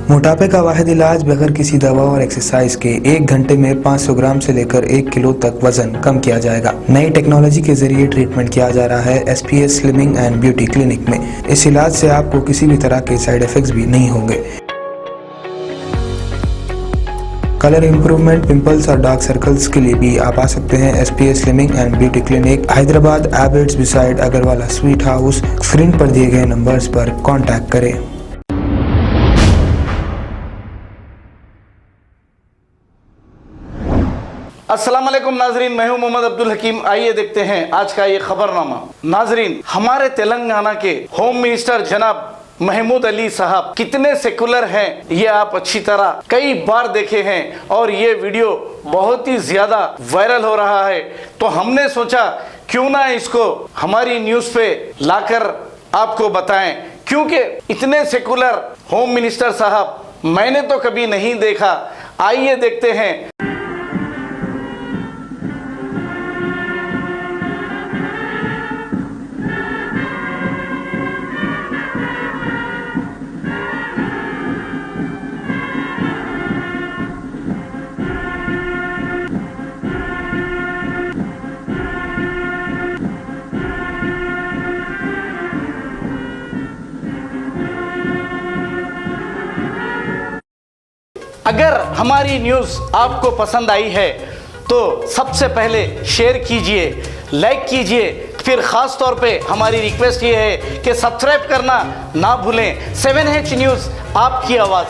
मोटापे का वाहिद इलाज बगैर किसी दवा और एक्सरसाइज के 1 घंटे में 500 ग्राम से लेकर 1 किलो तक वजन कम किया जाएगा। नई टेक्नोलॉजी के जरिए ट्रीटमेंट किया जा रहा है SPS slimming and beauty clinic में। इस इलाज से आपको किसी भी तरह के साइड इफेक्ट्स भी नहीं होंगे। कलर इंप्रूवमेंट, पिंपल्स और डार्क सर्कल्स के लिए भी आप आ सकते हैं SPS slimming and beauty clinic, Hyderabad, एबर्ट्स beside Agarwala sweet house. Screen पर दिए गए नंबर्स पर कॉन्टैक्ट करें। अस्सलाम वालेकुम नाजरीन, मैं हूं मोहम्मद अब्दुल हकीम। आइए देखते हैं आज का ये खबरनामा। नाजरीन, हमारे तेलंगाना के होम मिनिस्टर जनाब महमूद अली साहब कितने सेकुलर हैं ये आप अच्छी तरह कई बार देखे हैं और ये वीडियो बहुत ही ज्यादा वायरल हो रहा है, तो हमने सोचा क्यों ना इसको हमारी न्यूज़ पे लाकर आपको बताएं, क्योंकि इतने सेकुलर होम मिनिस्टर साहब मैंने तो कभी नहीं देखा। आइए देखते हैं। अगर हमारी न्यूज़ आपको पसंद आई है तो सबसे पहले शेयर कीजिए, लाइक कीजिए, फिर ख़ास तौर पे हमारी रिक्वेस्ट ये है कि सब्सक्राइब करना ना भूलें। 7H न्यूज़, आपकी आवाज़।